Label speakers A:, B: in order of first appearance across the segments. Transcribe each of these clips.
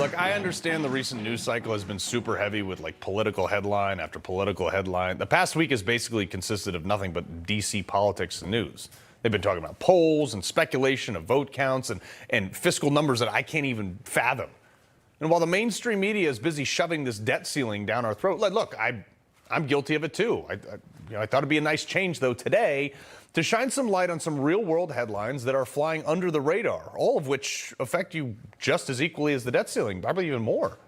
A: Look, I understand the recent news cycle has been super heavy with like political headline after political headline. The past week has basically consisted of nothing but DC politics and news. They've been talking about polls and speculation of vote counts and fiscal numbers that I can't even fathom. And while the mainstream media is busy shoving this debt ceiling down our throat, look, I'm guilty of it too. I thought it'd be a nice change though today to shine some light on some real world headlines that are flying under the radar, all of which affect you just as equally as the debt ceiling, probably even more.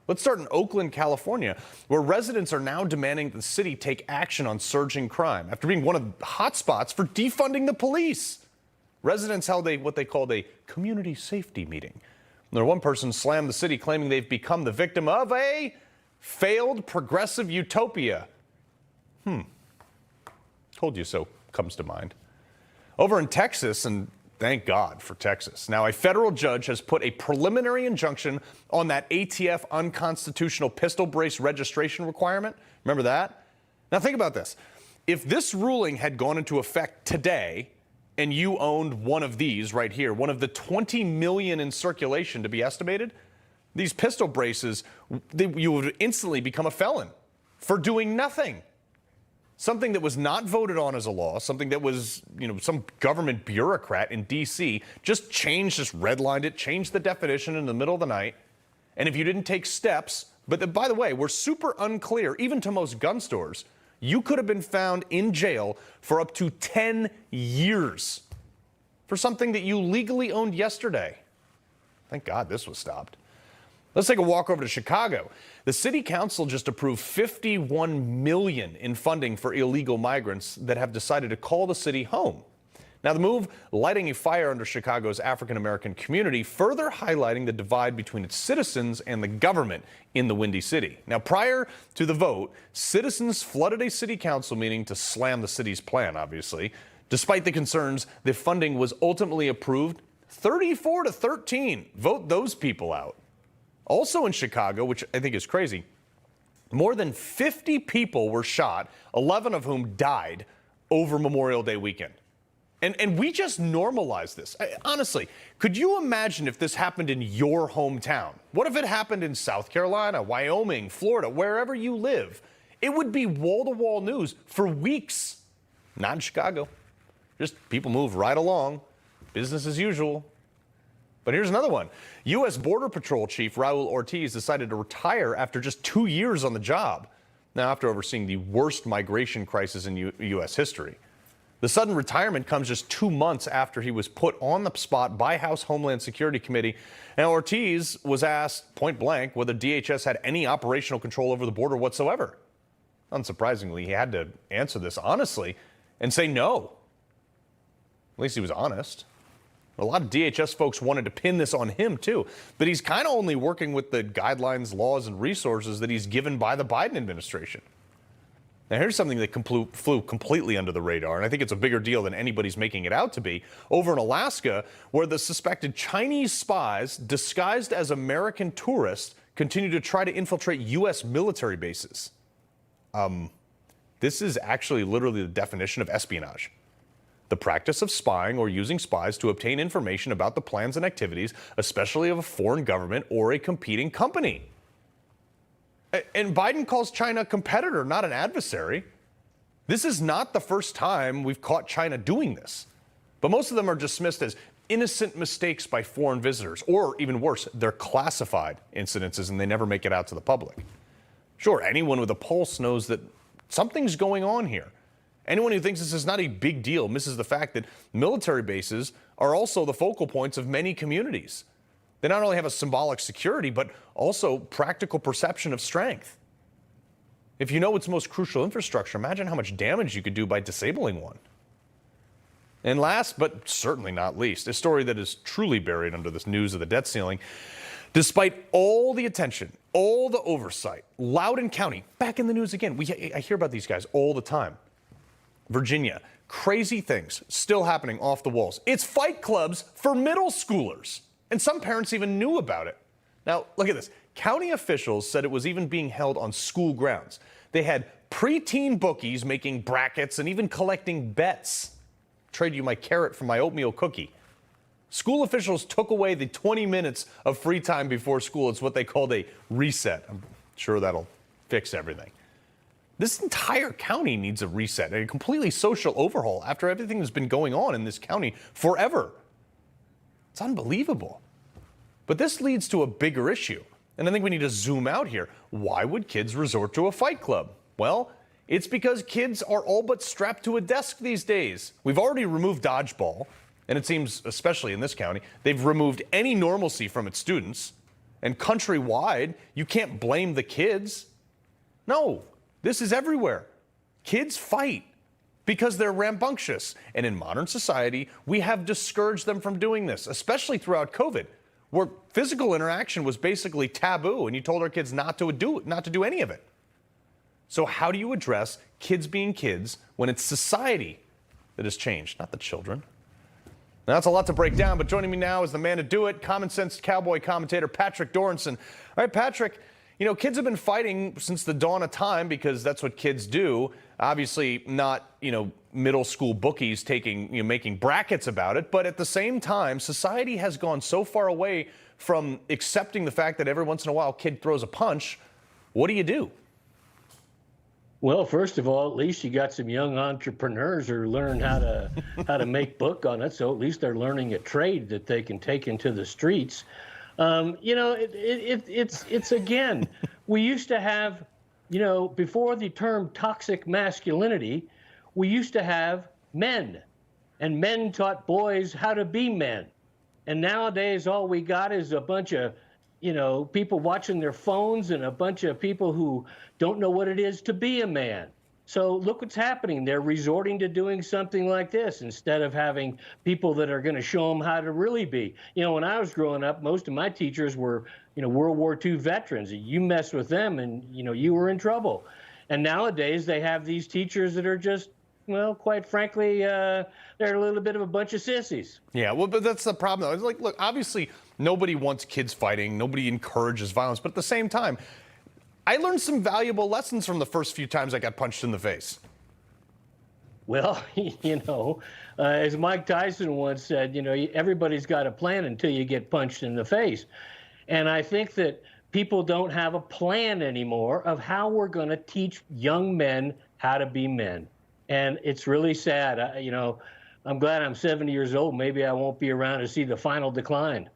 A: Let's start in Oakland, California, where residents are now demanding the city take action on surging crime after being one of the hotspots for defunding the police. Residents held what they called a community safety meeting. One person slammed the city, claiming they've become the victim of a failed progressive utopia. Told you so comes to mind. Over in Texas, and thank God for Texas. Now, a federal judge has put a preliminary injunction on that ATF unconstitutional pistol brace registration requirement. Remember that? Now, think about this. If this ruling had gone into effect today and you owned one of these right here, one of the 20 million in circulation to be estimated, these pistol braces, you would instantly become a felon for doing nothing. Something that was not voted on as a law, something that was, some government bureaucrat in D.C. just redlined it, changed the definition in the middle of the night. And if you didn't take steps, but by the way, we're super unclear, even to most gun stores, you could have been found in jail for up to 10 years for something that you legally owned yesterday. Thank God this was stopped. Let's take a walk over to Chicago. The city council just approved $51 million in funding for illegal migrants that have decided to call the city home. Now, the move lighting a fire under Chicago's African-American community, further highlighting the divide between its citizens and the government in the Windy City. Now, prior to the vote, citizens flooded a city council meeting to slam the city's plan, obviously. Despite the concerns, the funding was ultimately approved 34-13. Vote those people out. Also in Chicago, which I think is crazy, more than 50 people were shot, 11 of whom died over Memorial Day weekend. And we just normalized this. Honestly, could you imagine if this happened in your hometown? What if it happened in South Carolina, Wyoming, Florida, wherever you live? It would be wall-to-wall news for weeks. Not in Chicago. Just people move right along. Business as usual. But here's another one. U.S. Border Patrol Chief Raul Ortiz decided to retire after just 2 years on the job. Now, after overseeing the worst migration crisis in U.S. history. The sudden retirement comes just 2 months after he was put on the spot by House Homeland Security Committee. Now, Ortiz was asked point blank whether DHS had any operational control over the border whatsoever. Unsurprisingly, he had to answer this honestly and say no. At least he was honest. A lot of DHS folks wanted to pin this on him, too. But he's kind of only working with the guidelines, laws, and resources that he's given by the Biden administration. Now, here's something that flew completely under the radar, and I think it's a bigger deal than anybody's making it out to be. Over in Alaska, where the suspected Chinese spies, disguised as American tourists, continue to try to infiltrate U.S. military bases. This is actually literally the definition of espionage. The practice of spying or using spies to obtain information about the plans and activities, especially of a foreign government or a competing company. And Biden calls China a competitor, not an adversary. This is not the first time we've caught China doing this. But most of them are dismissed as innocent mistakes by foreign visitors, or even worse, they're classified incidences and they never make it out to the public. Sure, anyone with a pulse knows that something's going on here. Anyone who thinks this is not a big deal misses the fact that military bases are also the focal points of many communities. They not only have a symbolic security, but also practical perception of strength. If you know its most crucial infrastructure, imagine how much damage you could do by disabling one. And last, but certainly not least, a story that is truly buried under this news of the debt ceiling. Despite all the attention, all the oversight, Loudoun County, back in the news again. I hear about these guys all the time. Virginia, crazy things still happening off the walls. It's fight clubs for middle schoolers. And some parents even knew about it. Now, look at this. County officials said it was even being held on school grounds. They had preteen bookies making brackets and even collecting bets. Trade you my carrot for my oatmeal cookie. School officials took away the 20 minutes of free time before school. It's what they called a reset. I'm sure that'll fix everything. This entire county needs a reset, a completely social overhaul after everything that's been going on in this county forever. It's unbelievable. But this leads to a bigger issue. And I think we need to zoom out here. Why would kids resort to a fight club? Well, it's because kids are all but strapped to a desk these days. We've already removed dodgeball, and it seems, especially in this county, they've removed any normalcy from its students. And countrywide, you can't blame the kids. No, this is everywhere. Kids fight because they're rambunctious. And in modern society, we have discouraged them from doing this, especially throughout COVID, where physical interaction was basically taboo, and you told our kids not to do any of it. So how do you address kids being kids when it's society that has changed, not the children? Now, that's a lot to break down, but joining me now is the man to do it, common sense cowboy commentator Patrick Dorinson. All right, Patrick, you know, kids have been fighting since the dawn of time because that's what kids do. Obviously not, middle school bookies making brackets about it. But at the same time, society has gone so far away from accepting the fact that every once in a while a kid throws a punch. What do you do?
B: Well, first of all, at least you got some young entrepreneurs who learn how to make book on it. So at least they're learning a trade that they can take into the streets. It's again, we used to have, before the term toxic masculinity, we used to have men, and men taught boys how to be men. And nowadays, all we got is a bunch of, people watching their phones and a bunch of people who don't know what it is to be a man. So look what's happening. They're resorting to doing something like this instead of having people that are going to show them how to really be. When I was growing up, most of my teachers were, World War II veterans. You mess with them and, you were in trouble. And nowadays they have these teachers that are just, well, quite frankly, they're a little bit of a bunch of sissies.
A: Yeah, well, but that's the problem, though. It's like, look, obviously nobody wants kids fighting. Nobody encourages violence. But at the same time, I learned some valuable lessons from the first few times I got punched in the face.
B: Well, as Mike Tyson once said, everybody's got a plan until you get punched in the face. And I think that people don't have a plan anymore of how we're going to teach young men how to be men. And it's really sad. I'm glad I'm 70 years old. Maybe I won't be around to see the final decline.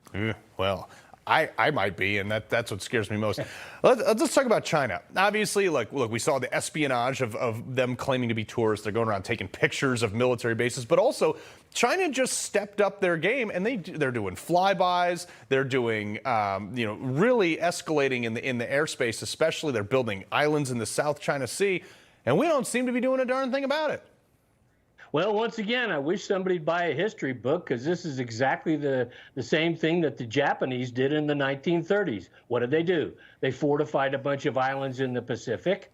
A: Well, I might be, and that's what scares me most. Let's talk about China. Obviously, look, we saw the espionage of them claiming to be tourists. They're going around taking pictures of military bases, but also China just stepped up their game, and they're doing flybys. They're doing, really escalating in the airspace, especially. They're building islands in the South China Sea, and we don't seem to be doing a darn thing about it.
B: Well, once again, I wish somebody'd buy a history book, because this is exactly the same thing that the Japanese did in the 1930s. What did they do? They fortified a bunch of islands in the Pacific.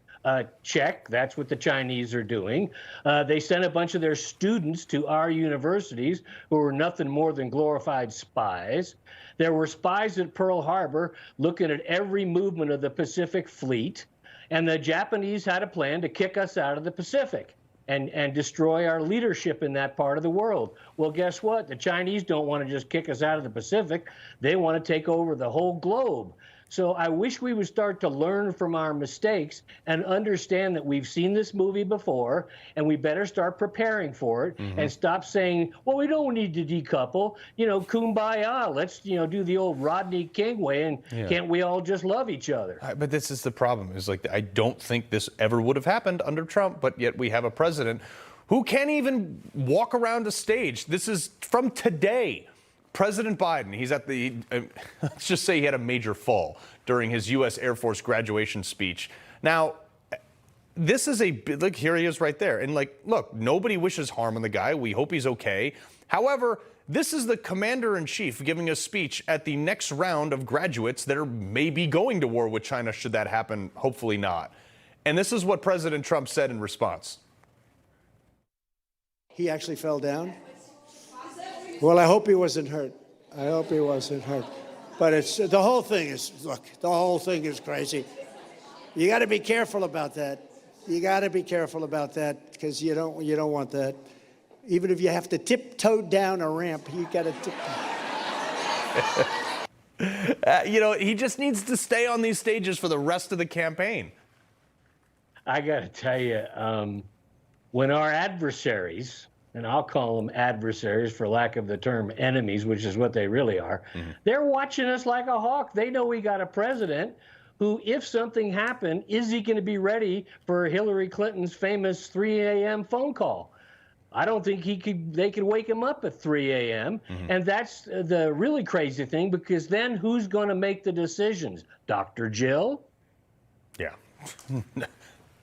B: Check, that's what the Chinese are doing. They sent a bunch of their students to our universities who were nothing more than glorified spies. There were spies at Pearl Harbor looking at every movement of the Pacific Fleet, and the Japanese had a plan to kick us out of the Pacific and destroy our leadership in that part of the world. Well, guess what? The Chinese don't want to just kick us out of the Pacific. They want to take over the whole globe. So I wish we would start to learn from our mistakes and understand that we've seen this movie before, and we better start preparing for it and stop saying, well, we don't need to decouple. Kumbaya. Let's, do the old Rodney King way, and can't we all just love each other?
A: But this is the problem. Is like, I don't think this ever would have happened under Trump, but yet we have a president who can't even walk around a stage. This is from today. President Biden, he's at let's just say he had a major fall during his U.S. Air Force graduation speech. Now, this is look, here he is right there. And look, nobody wishes harm on the guy. We hope he's okay. However, this is the commander-in-chief giving a speech at the next round of graduates that are maybe going to war with China, should that happen. Hopefully not. And this is what President Trump said in response.
C: He actually fell down. Well, I hope he wasn't hurt. I hope he wasn't hurt. But the whole thing is crazy. You got to be careful about that. You got to be careful about that, because you don't want that. Even if you have to tiptoe down a ramp, you got to tiptoe.
A: He just needs to stay on these stages for the rest of the campaign.
B: I got to tell you, when our adversaries, and I'll call them adversaries for lack of the term enemies, which is what they really are, they're watching us like a hawk. They know we got a president who, if something happened, is he going to be ready for Hillary Clinton's famous 3 a.m. phone call? I don't think they could wake him up at 3 a.m. And that's the really crazy thing, because then who's going to make the decisions? Dr. Jill?
A: Yeah.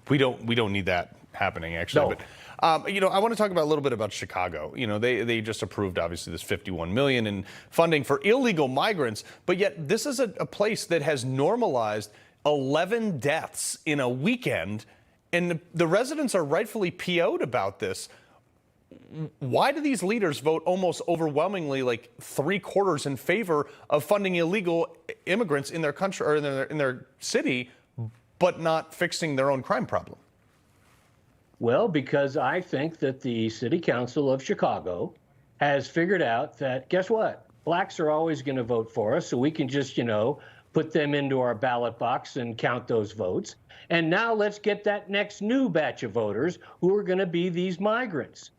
A: We don't need that happening, actually.
B: No.
A: But I want to talk about a little bit about Chicago. They just approved, obviously, this $51 million in funding for illegal migrants, but yet this is a place that has normalized 11 deaths in a weekend, and the residents are rightfully PO'd about this. Why do these leaders vote almost overwhelmingly, like 3/4 in favor of funding illegal immigrants in their country or in their city, but not fixing their own crime problem?
B: Well, because I think that the City Council of Chicago has figured out that, guess what? Blacks are always going to vote for us, so we can just, put them into our ballot box and count those votes. And now let's get that next new batch of voters who are going to be these migrants.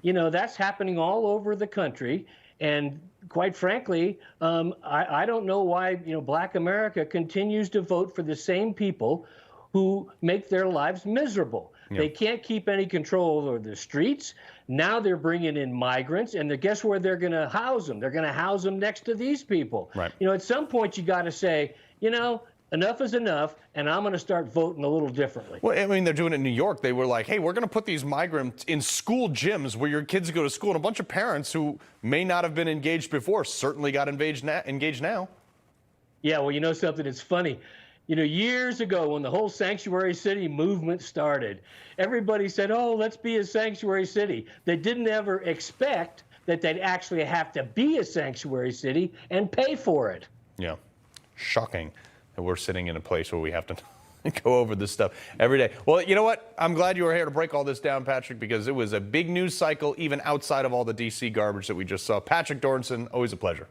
B: That's happening all over the country. And quite frankly, I don't know why, Black America continues to vote for the same people who make their lives miserable. Yep. They can't keep any control over the streets. Now they're bringing in migrants, and guess where they're going to house them? They're going to house them next to these people.
A: Right.
B: At some point you got to say, enough is enough, and I'm going to start voting a little differently.
A: Well, I mean, they're doing it in New York. They were like, hey, we're going to put these migrants in school gyms where your kids go to school. And a bunch of parents who may not have been engaged before certainly got engaged now.
B: Yeah, well, something that's funny. Years ago when the whole sanctuary city movement started, everybody said, oh, let's be a sanctuary city. They didn't ever expect that they'd actually have to be a sanctuary city and pay for it.
A: Yeah. Shocking that we're sitting in a place where we have to go over this stuff every day. Well, you know what? I'm glad you were here to break all this down, Patrick, because it was a big news cycle even outside of all the D.C. garbage that we just saw. Patrick Dorinson, always a pleasure.